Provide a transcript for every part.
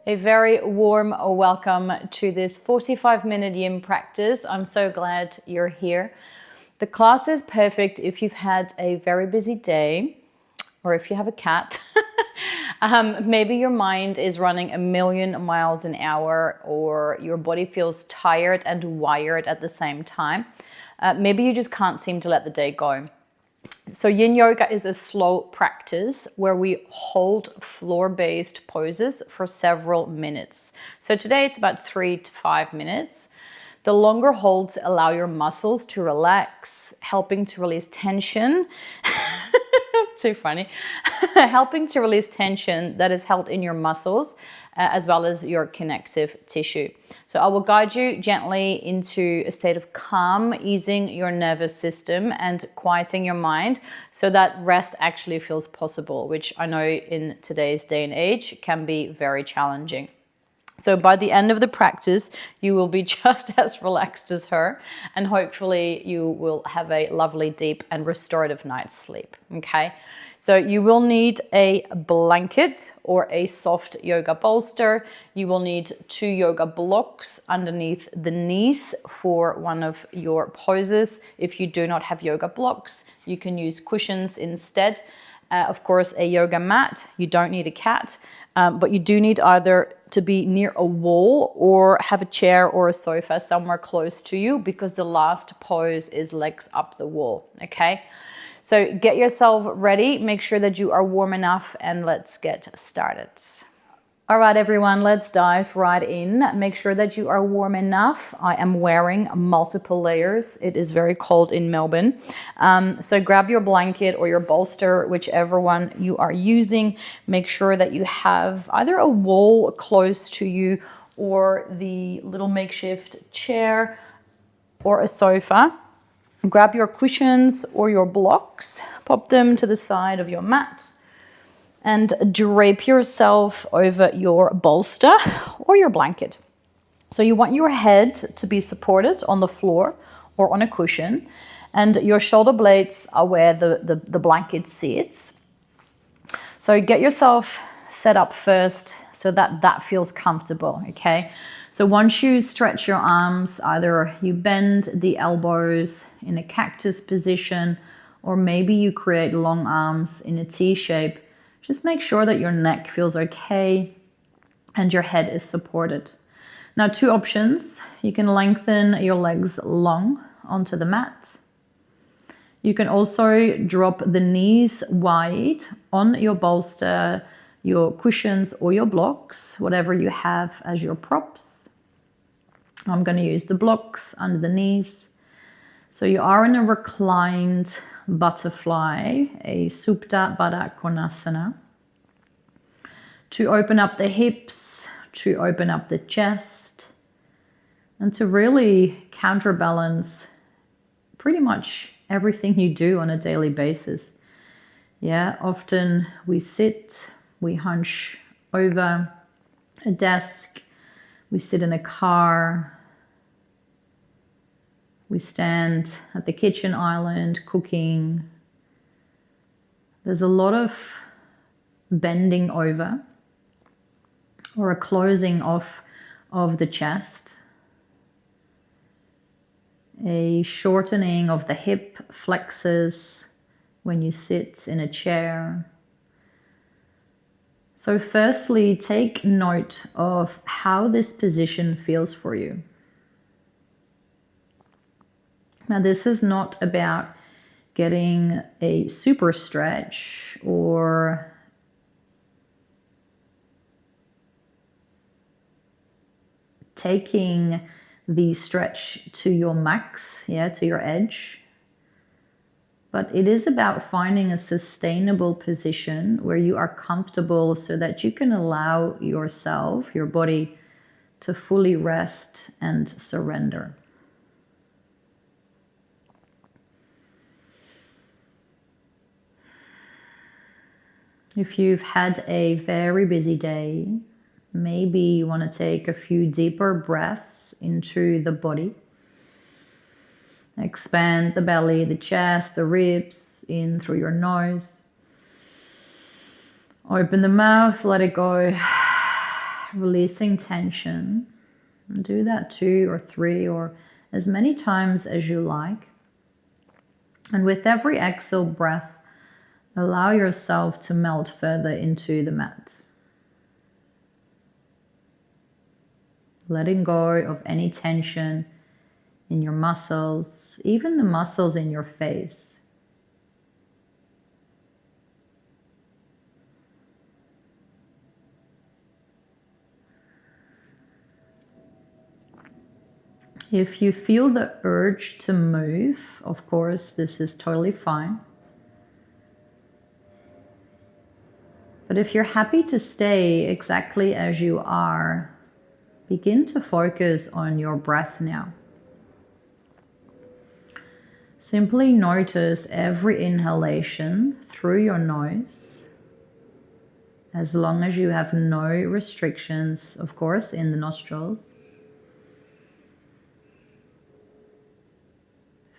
A very warm welcome to this 45-minute yin practice. I'm so glad you're here. The class is perfect if you've had a very busy day or if you have a cat. Maybe your mind is running a million miles an hour, or your body feels tired and wired at the same time. Maybe you just can't seem to let the day go. So yin yoga is a slow practice where we hold floor-based poses for several minutes. So today it's about 3 to 5 minutes. The longer holds allow your muscles to relax, helping to release tension. Too funny. Helping to release tension that is held in your muscles, as well as your connective tissue. So I will guide you gently into a state of calm, easing your nervous system and quieting your mind so that rest actually feels possible, which I know in today's day and age can be very challenging. So by the end of the practice, you will be just as relaxed as her, and hopefully you will have a lovely, deep and restorative night's sleep, okay? So you will need a blanket or a soft yoga bolster. You will need 2 yoga blocks underneath the knees for one of your poses. If you do not have yoga blocks, you can use cushions instead. Of course, a yoga mat. You don't need a cat, but you do need either to be near a wall or have a chair or a sofa somewhere close to you, because the last pose is legs up the wall, okay? So get yourself ready, make sure that you are warm enough, and let's get started. All right, everyone, let's dive right in. Make sure that you are warm enough. I am wearing multiple layers. It is very cold in Melbourne. So grab your blanket or your bolster, whichever one you are using. Make sure that you have either a wall close to you or the little makeshift chair or a sofa. Grab your cushions or your blocks, pop them to the side of your mat, and drape yourself over your bolster or your blanket. So you want your head to be supported on the floor or on a cushion, and your shoulder blades are where the blanket sits. So get yourself set up first so that feels comfortable, okay? So once you stretch your arms, either you bend the elbows in a cactus position, or maybe you create long arms in a T shape. Just make sure that your neck feels okay and your head is supported. Now, 2 options. You can lengthen your legs long onto the mat. You can also drop the knees wide on your bolster, your cushions or your blocks, whatever you have as your props. I'm going to use the blocks under the knees. So you are in a reclined butterfly, a Supta Baddha Konasana. To open up the hips, to open up the chest, and to really counterbalance pretty much everything you do on a daily basis. Yeah, often we sit, we hunch over a desk, we sit in a car, we stand at the kitchen island cooking. There's a lot of bending over or a closing off of the chest, a shortening of the hip flexors when you sit in a chair. So firstly, take note of how this position feels for you. Now, this is not about getting a super stretch or taking the stretch to your max, to your edge. But it is about finding a sustainable position where you are comfortable so that you can allow yourself, your body, to fully rest and surrender. If you've had a very busy day, maybe you want to take a few deeper breaths into the body. Expand the belly, the chest, the ribs in through your nose. Open the mouth, let it go. releasing tension. And do that 2 or 3 or as many times as you like. And with every exhale breath, allow yourself to melt further into the mat. Letting go of any tension in your muscles, even the muscles in your face. If you feel the urge to move, of course, this is totally fine. But if you're happy to stay exactly as you are, begin to focus on your breath now. Simply notice every inhalation through your nose, as long as you have no restrictions, of course, in the nostrils.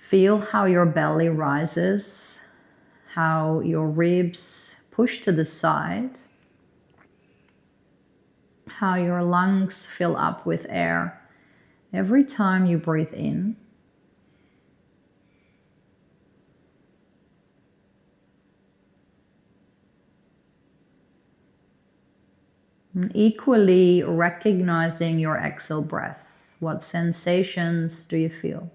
Feel how your belly rises, how your ribs push to the side, how your lungs fill up with air every time you breathe in. And equally recognizing your exhale breath. What sensations do you feel?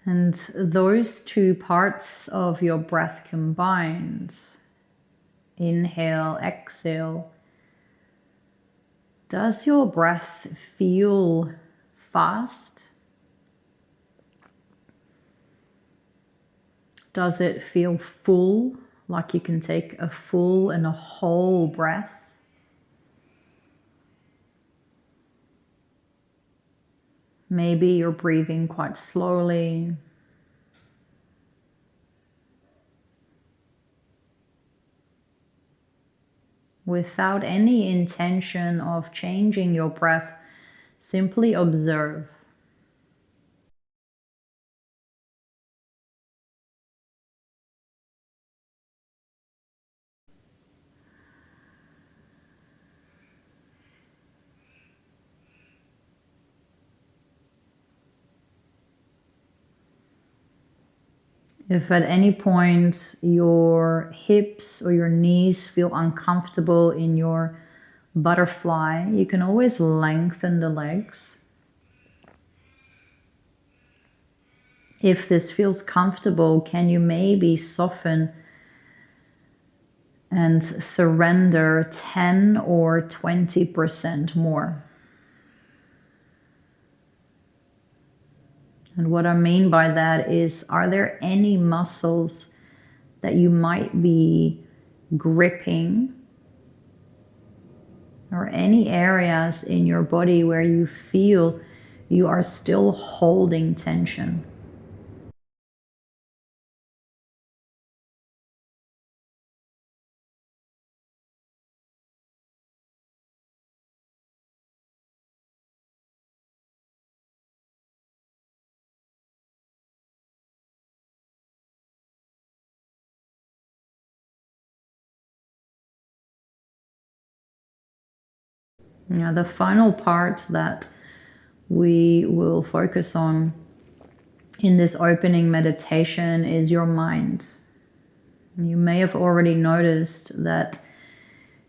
And those two parts of your breath combined, inhale, exhale, does your breath feel fast? Does it feel full, like you can take a full and a whole breath? Maybe you're breathing quite slowly. Without any intention of changing your breath, simply observe. If at any point your hips or your knees feel uncomfortable in your butterfly, you can always lengthen the legs. If this feels comfortable, can you maybe soften and surrender 10 or 20% more? And what I mean by that is, are there any muscles that you might be gripping, or any areas in your body where you feel you are still holding tension? Now, the final part that we will focus on in this opening meditation is your mind. You may have already noticed that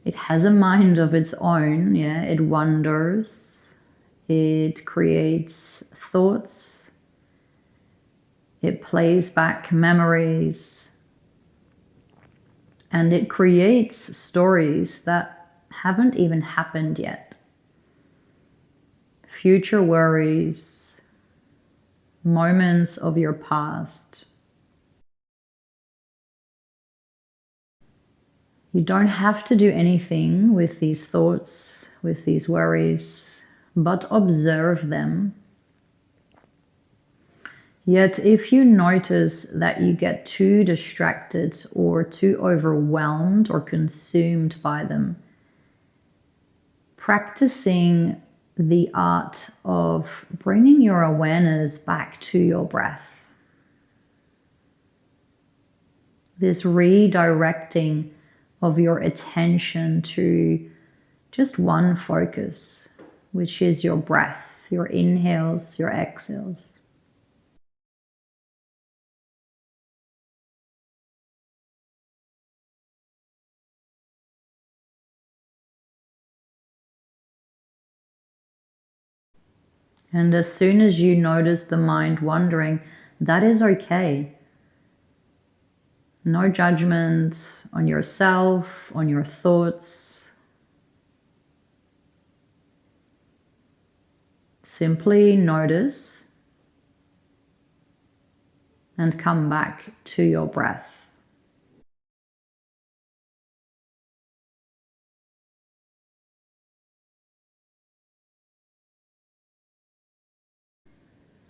it has a mind of its own. It wanders, it creates thoughts, it plays back memories, and it creates stories that haven't even happened yet. Future worries, moments of your past. You don't have to do anything with these thoughts, with these worries, but observe them. Yet if you notice that you get too distracted or too overwhelmed or consumed by them, practicing the art of bringing your awareness back to your breath. This redirecting of your attention to just one focus, which is your breath, your inhales, your exhales. And as soon as you notice the mind wandering, that is okay. No judgment on yourself, on your thoughts. Simply notice and come back to your breath.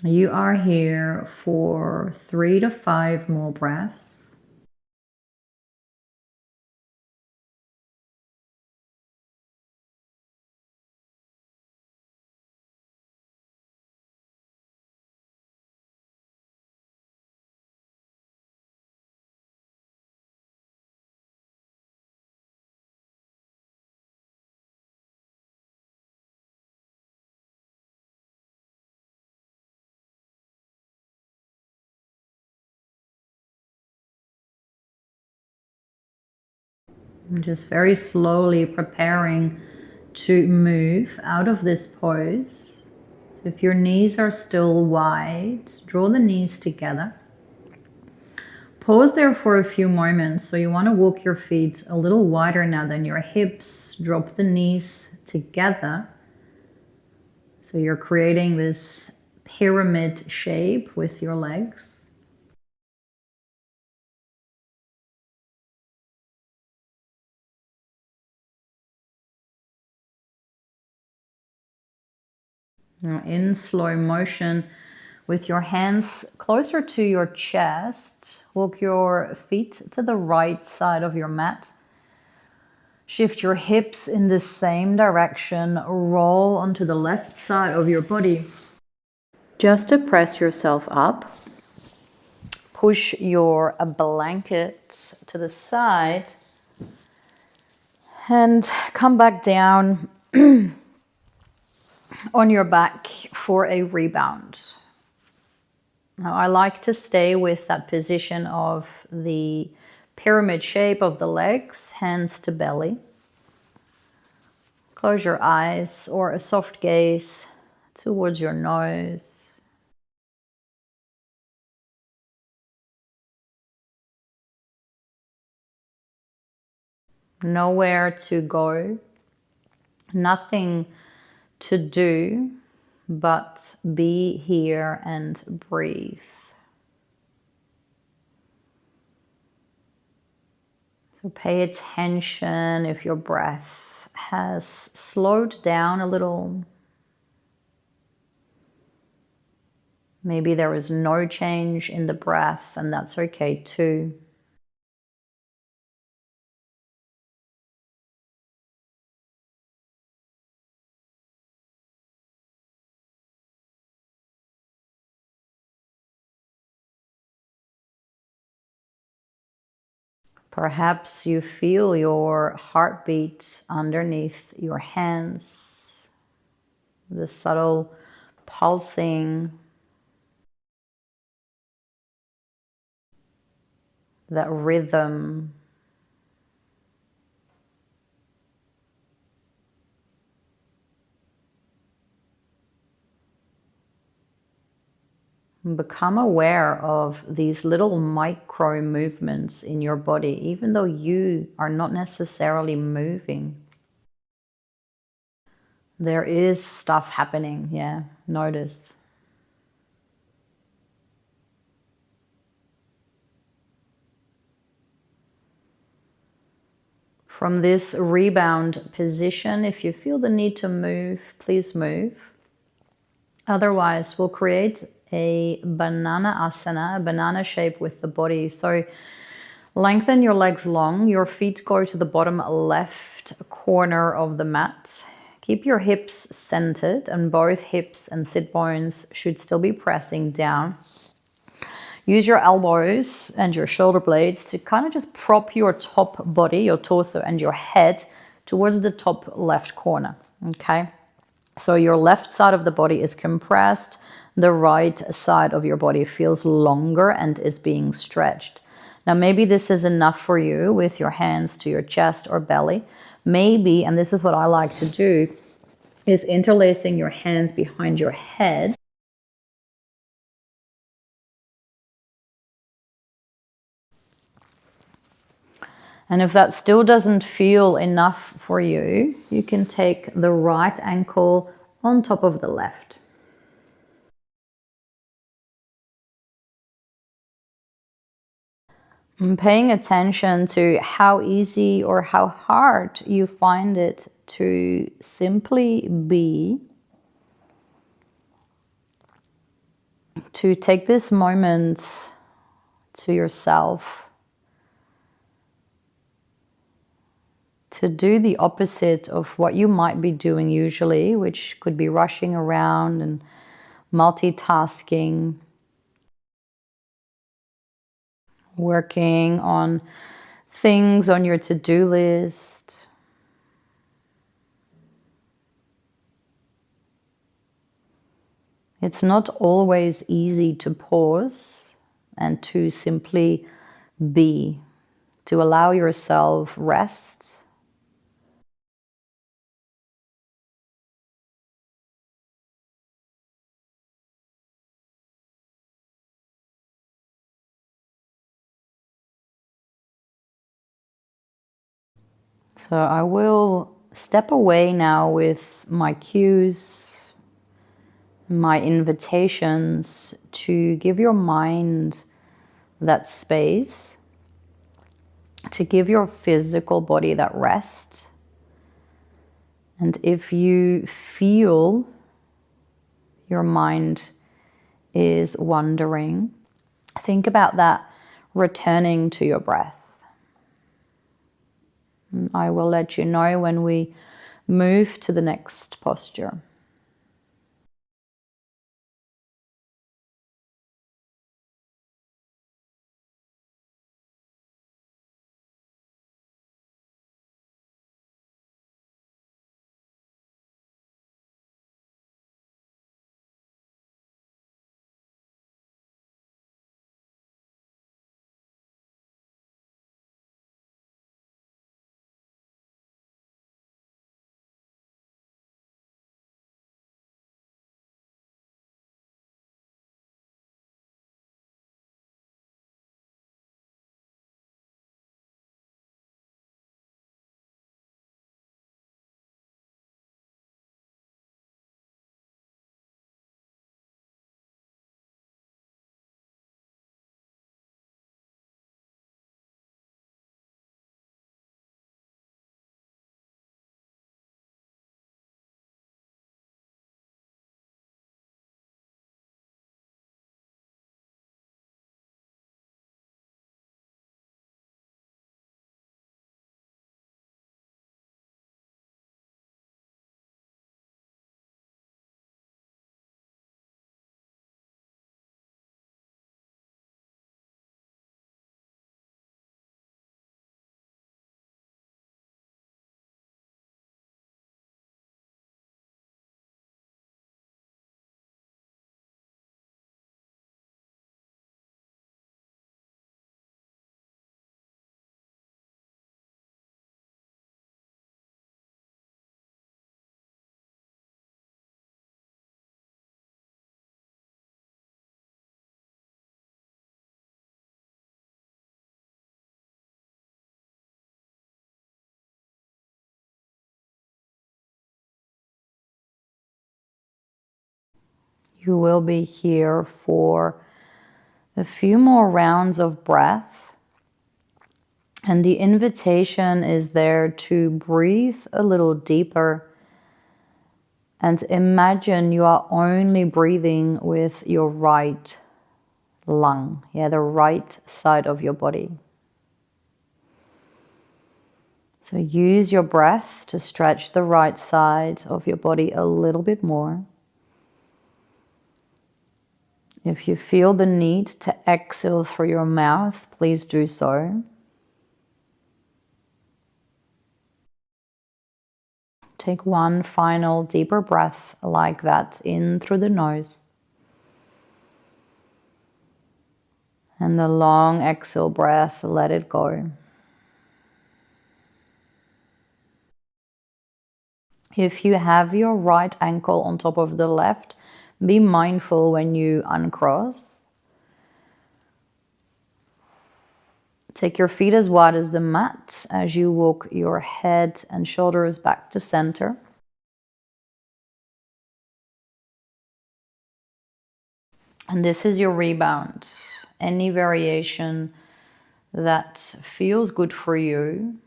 You are here for 3 to 5 more breaths. And just very slowly preparing to move out of this pose. If your knees are still wide, draw the knees together. Pause there for a few moments. So you want to walk your feet a little wider now than your hips. Drop the knees together. So you're creating this pyramid shape with your legs. Now in slow motion, with your hands closer to your chest, walk your feet to the right side of your mat. Shift your hips in the same direction, roll onto the left side of your body. Just to press yourself up, push your blanket to the side and come back down on your back for a rebound. Now I like to stay with that position of the pyramid shape of the legs, hands to belly. Close your eyes or a soft gaze towards your nose. Nowhere to go, nothing to do, but be here and breathe. So pay attention if your breath has slowed down a little. Maybe there is no change in the breath, and that's okay too. Perhaps you feel your heartbeat underneath your hands, the subtle pulsing, that rhythm. Become aware of these little micro movements in your body, even though you are not necessarily moving. There is stuff happening, yeah, notice. From this rebound position, if you feel the need to move, please move. Otherwise, we'll create a banana asana, a banana shape with the body. So lengthen your legs long, your feet go to the bottom left corner of the mat. Keep your hips centered, and both hips and sit bones should still be pressing down. Use your elbows and your shoulder blades to kind of just prop your top body, your torso and your head towards the top left corner, okay? So your left side of the body is compressed, the right side of your body feels longer and is being stretched. Now maybe this is enough for you with your hands to your chest or belly. Maybe, and this is what I like to do, is interlacing your hands behind your head. And if that still doesn't feel enough for you, you can take the right ankle on top of the left. And paying attention to how easy or how hard you find it to simply be, to take this moment to yourself, to do the opposite of what you might be doing usually, which could be rushing around and multitasking, working on things on your to-do list. It's not always easy to pause and to simply be, to allow yourself rest. So I will step away now with my cues, my invitations to give your mind that space, to give your physical body that rest. And if you feel your mind is wandering, think about that returning to your breath. I will let you know when we move to the next posture. You will be here for a few more rounds of breath. And the invitation is there to breathe a little deeper and imagine you are only breathing with your right lung, the right side of your body. So use your breath to stretch the right side of your body a little bit more. If you feel the need to exhale through your mouth, please do so. Take one final deeper breath like that in through the nose. And the long exhale breath, let it go. If you have your right ankle on top of the left, be mindful when you uncross. Take your feet as wide as the mat as you walk your head and shoulders back to center. And this is your rebound. Any variation that feels good for you.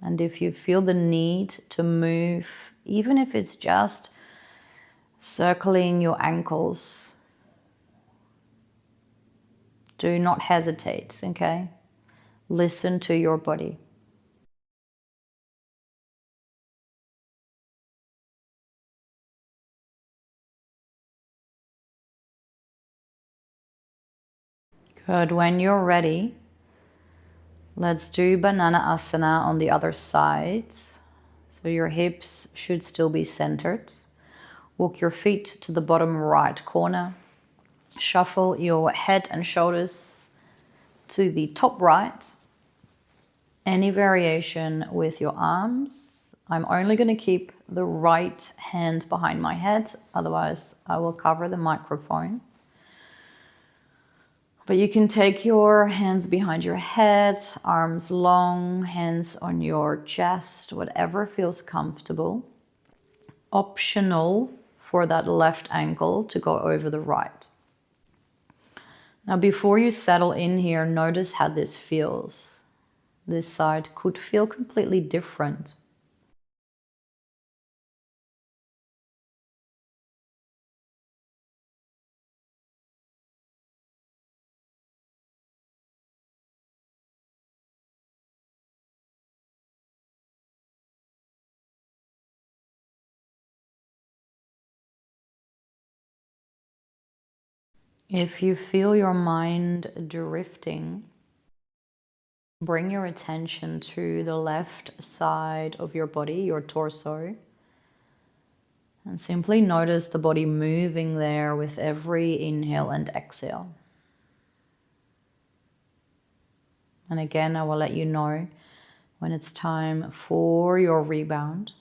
And if you feel the need to move, even if it's just circling your ankles, do not hesitate, okay? Listen to your body. Good. When you're ready, let's do banana asana on the other side. So your hips should still be centered. Walk your feet to the bottom right corner. Shuffle your head and shoulders to the top right. Any variation with your arms. I'm only going to keep the right hand behind my head, otherwise I will cover the microphone. But you can take your hands behind your head, arms long, hands on your chest, whatever feels comfortable. Optional for that left ankle to go over the right. Now, before you settle in here, notice how this feels. This side could feel completely different. If you feel your mind drifting, bring your attention to the left side of your body, your torso, and simply notice the body moving there with every inhale and exhale. And again, I will let you know when it's time for your rebound.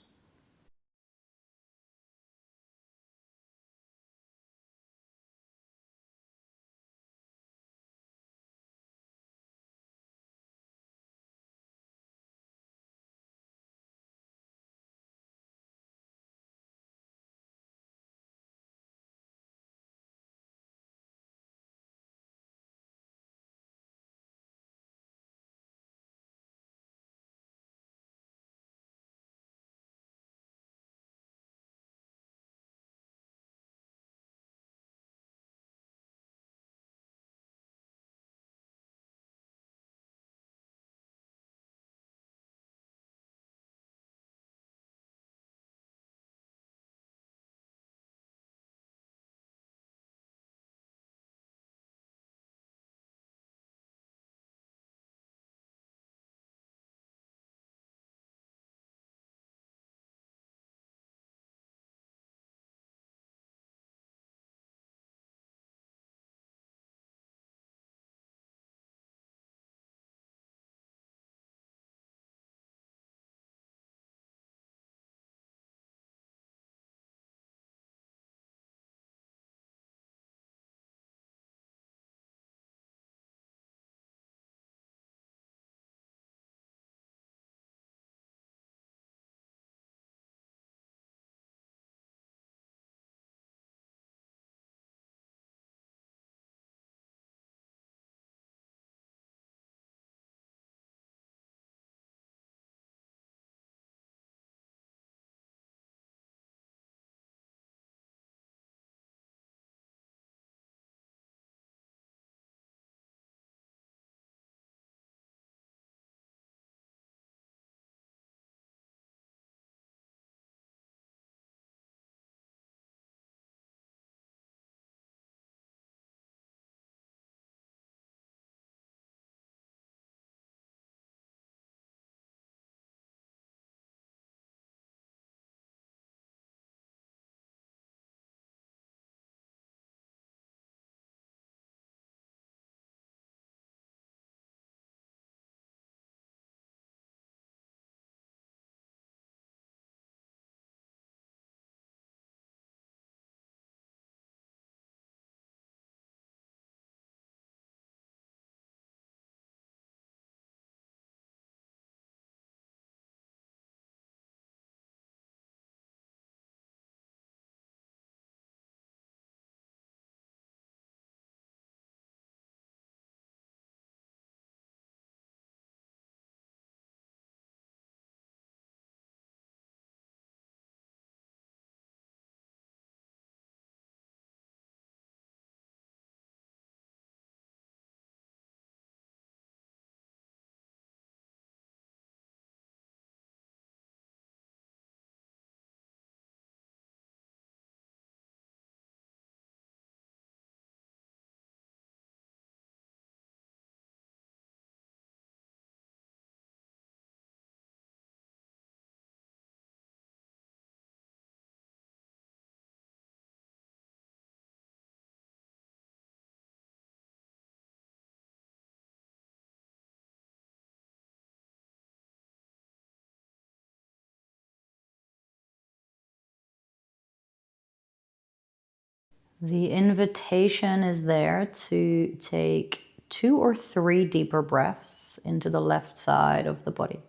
The invitation is there to take 2 or 3 deeper breaths into the left side of the body.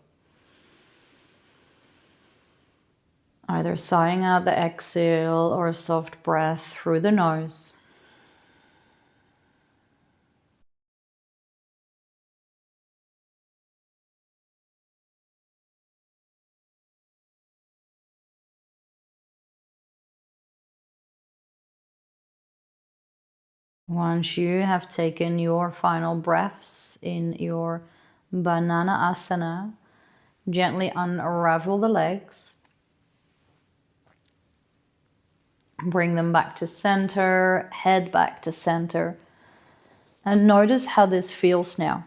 Either sighing out the exhale or a soft breath through the nose. Once you have taken your final breaths in your banana asana, gently unravel the legs. Bring them back to center, head back to center, and notice how this feels now.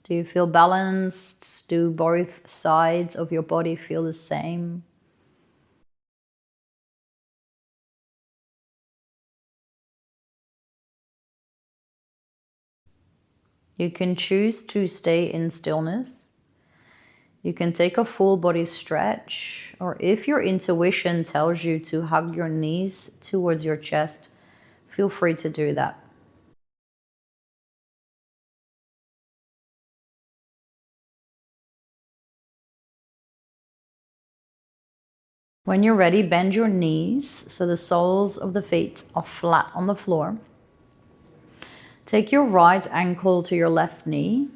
Do you feel balanced? Do both sides of your body feel the same? You can choose to stay in stillness. You can take a full body stretch, or if your intuition tells you to hug your knees towards your chest, feel free to do that. When you're ready, bend your knees so the soles of the feet are flat on the floor. Take your right ankle to your left knee.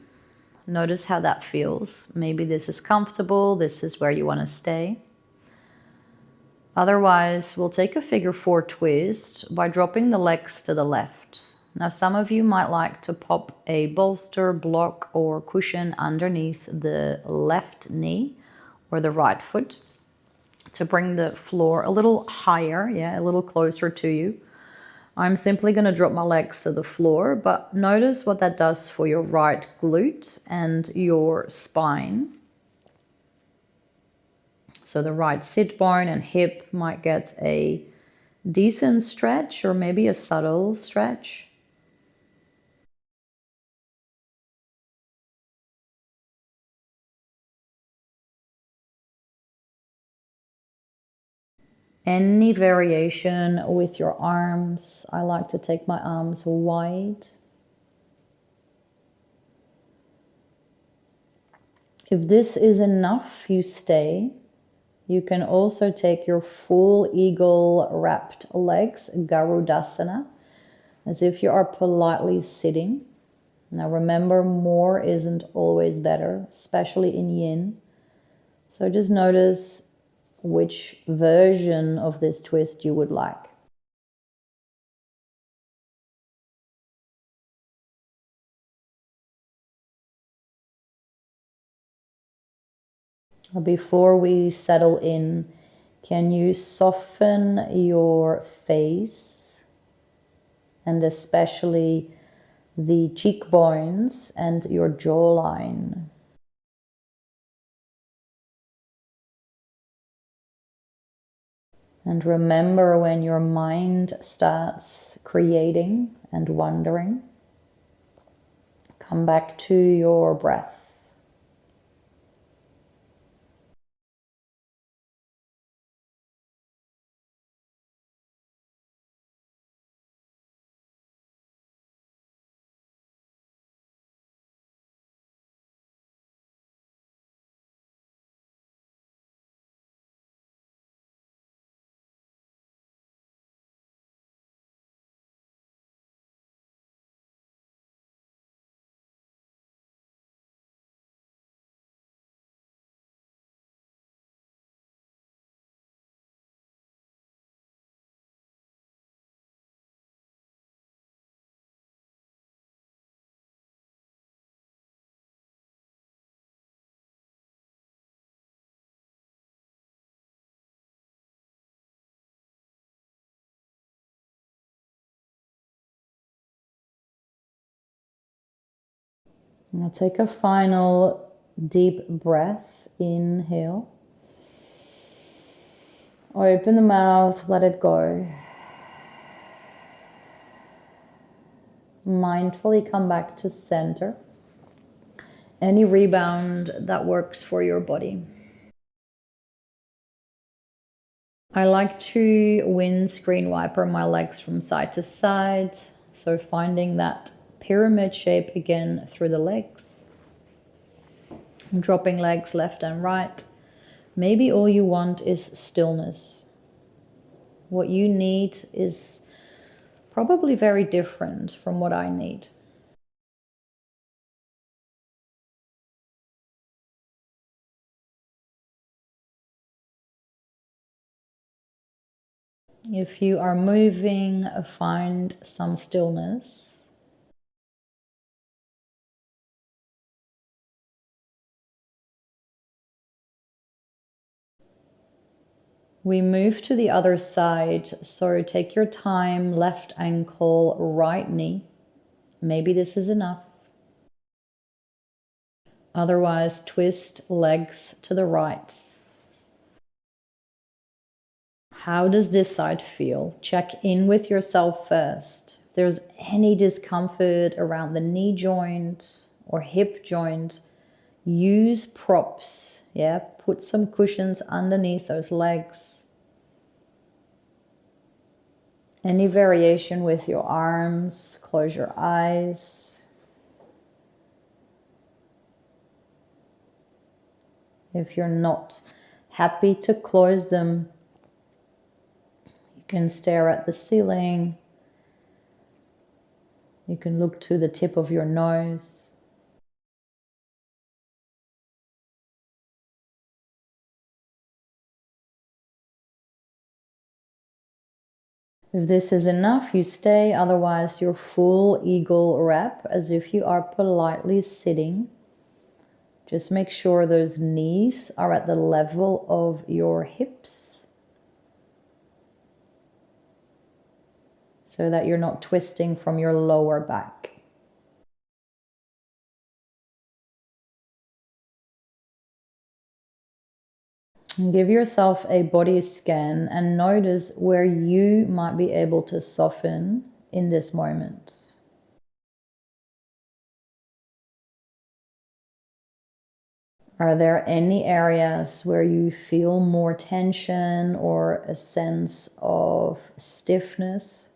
Notice how that feels. Maybe this is comfortable, this is where you want to stay. Otherwise, we'll take a figure 4 twist by dropping the legs to the left. Now, some of you might like to pop a bolster, block, or cushion underneath the left knee or the right foot to bring the floor a little higher, a little closer to you. I'm simply going to drop my legs to the floor, but notice what that does for your right glute and your spine. So the right sit bone and hip might get a decent stretch or maybe a subtle stretch. Any variation with your arms. I like to take my arms wide. If this is enough, you stay. You can also take your full eagle wrapped legs, Garudasana, as if you are politely sitting. Now remember, more isn't always better, especially in yin. So just notice which version of this twist you would like. Before we settle in, can you soften your face and especially the cheekbones and your jawline? And remember, when your mind starts creating and wondering, come back to your breath. Now take a final deep breath. Inhale. Open the mouth, let it go. Mindfully come back to center. Any rebound that works for your body. I like to windscreen wiper my legs from side to side. So finding that pyramid shape again through the legs. I'm dropping legs left and right. Maybe all you want is stillness. What you need is probably very different from what I need. If you are moving, find some stillness. We move to the other side, so take your time, left ankle, right knee. Maybe this is enough. Otherwise, twist legs to the right. How does this side feel? Check in with yourself first. If there's any discomfort around the knee joint or hip joint, use props. Yeah, put some cushions underneath those legs. Any variation with your arms, close your eyes. If you're not happy to close them, you can stare at the ceiling. You can look to the tip of your nose. If this is enough, you stay. Otherwise, your full eagle wrap as if you are politely sitting. Just make sure those knees are at the level of your hips so that you're not twisting from your lower back. And give yourself a body scan and notice where you might be able to soften in this moment. Are there any areas where you feel more tension or a sense of stiffness?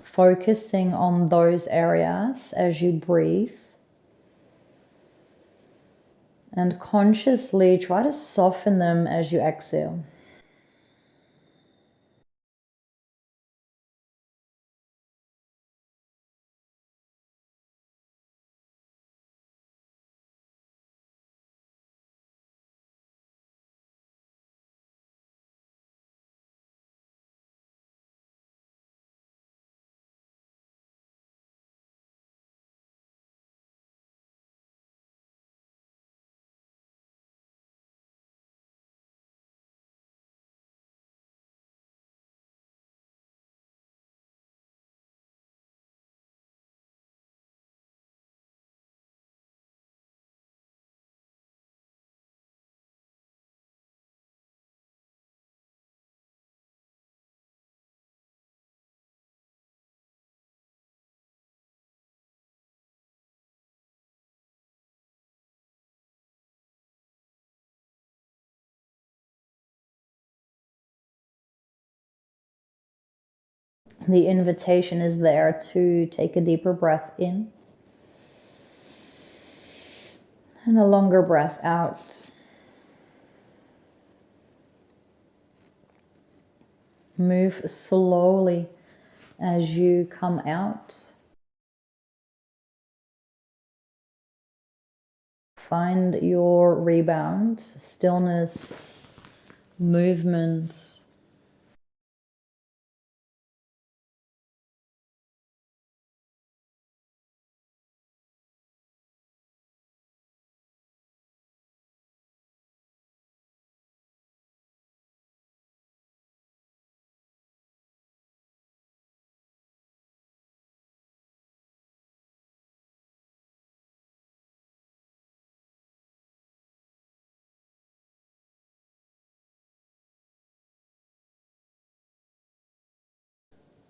Focusing on those areas as you breathe. And consciously try to soften them as you exhale. The invitation is there to take a deeper breath in and a longer breath out. Move slowly as you come out. Find your rebound, stillness, movement.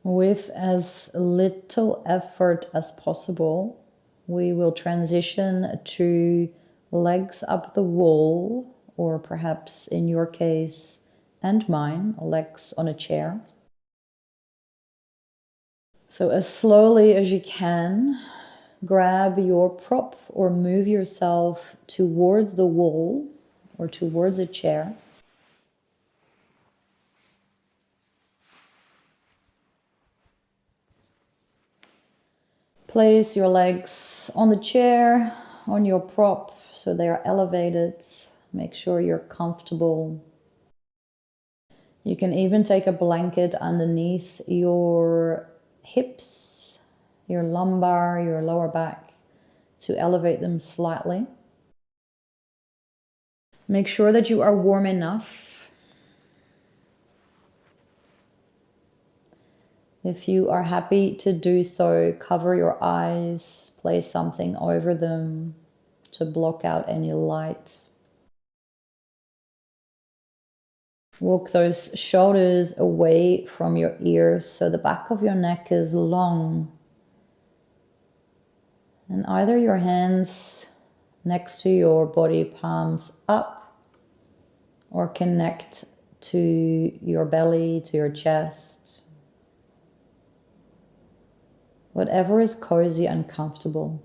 With as little effort as possible, we will transition to legs up the wall or perhaps in your case and mine, legs on a chair. So as slowly as you can, grab your prop or move yourself towards the wall or towards a chair. Place your legs on the chair, on your prop, so they are elevated. Make sure you're comfortable. You can even take a blanket underneath your hips, your lumbar, your lower back to elevate them slightly. Make sure that you are warm enough. If you are happy to do so, cover your eyes, place something over them to block out any light. Walk those shoulders away from your ears so the back of your neck is long. And either your hands next to your body, palms up, or connect to your belly, to your chest. Whatever is cozy and comfortable.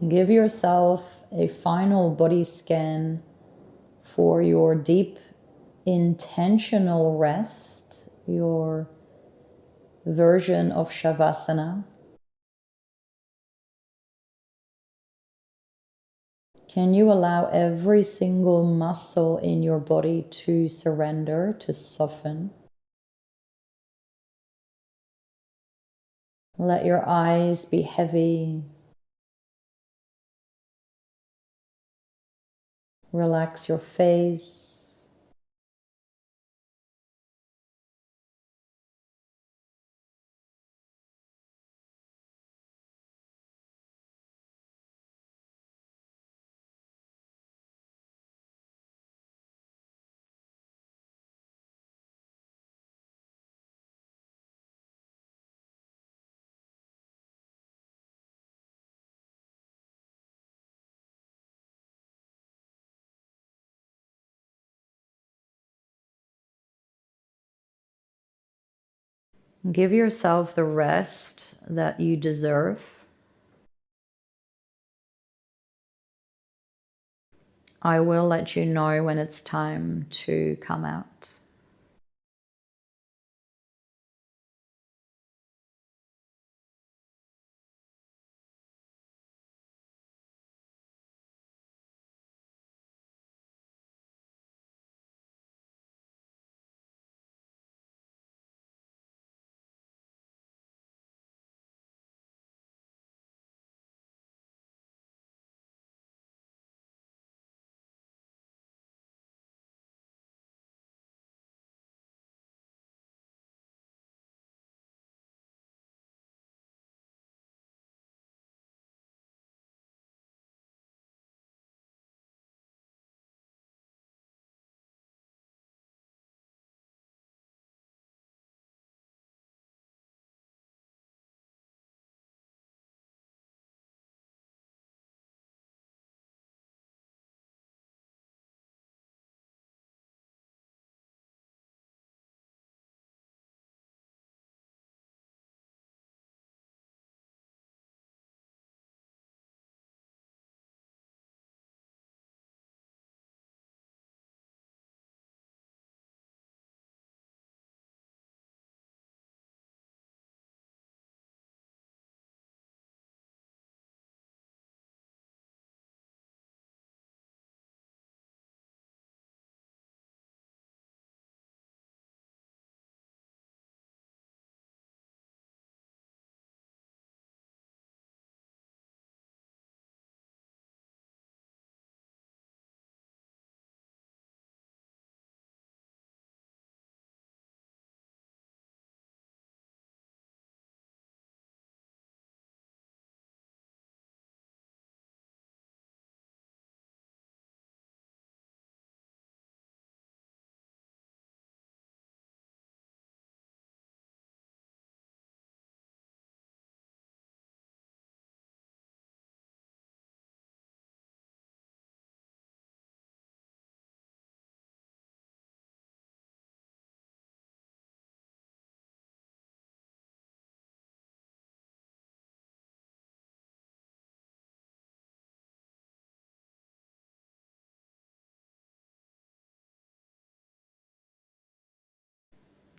Give yourself a final body scan for your deep, intentional rest, your version of Shavasana. Can you allow every single muscle in your body to surrender, to soften? Let your eyes be heavy. Relax your face. Give yourself the rest that you deserve. I will let you know when it's time to come out.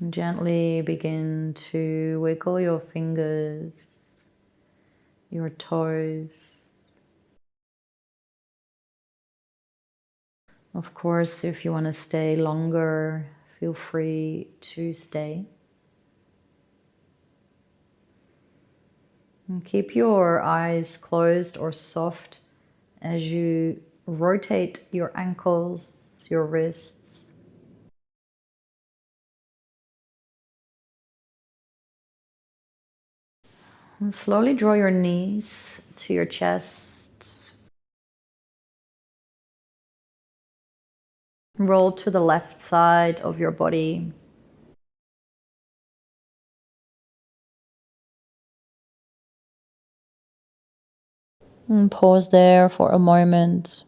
And gently begin to wiggle your fingers, your toes. Of course, if you want to stay longer, feel free to stay. And keep your eyes closed or soft as you rotate your ankles, your wrists. And slowly draw your knees to your chest. Roll to the left side of your body. And pause there for a moment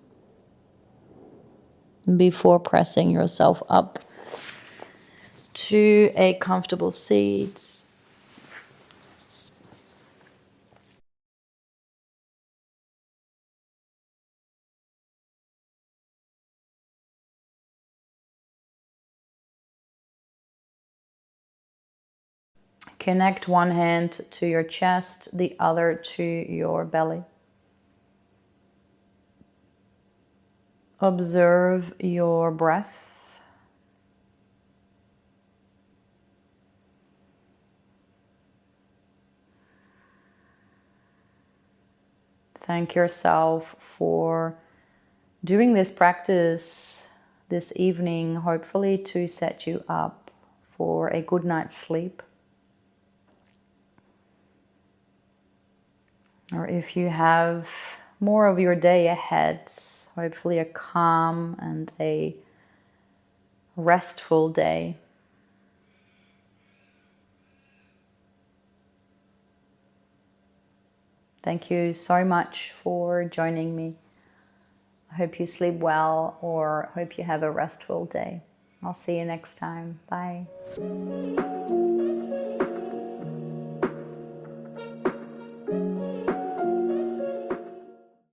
before pressing yourself up to a comfortable seat. Connect one hand to your chest, the other to your belly. Observe your breath. Thank yourself for doing this practice this evening, hopefully to set you up for a good night's sleep. Or if you have more of your day ahead, hopefully a calm and a restful day. Thank you so much for joining me. I hope you sleep well or hope you have a restful day. I'll see you next time. Bye.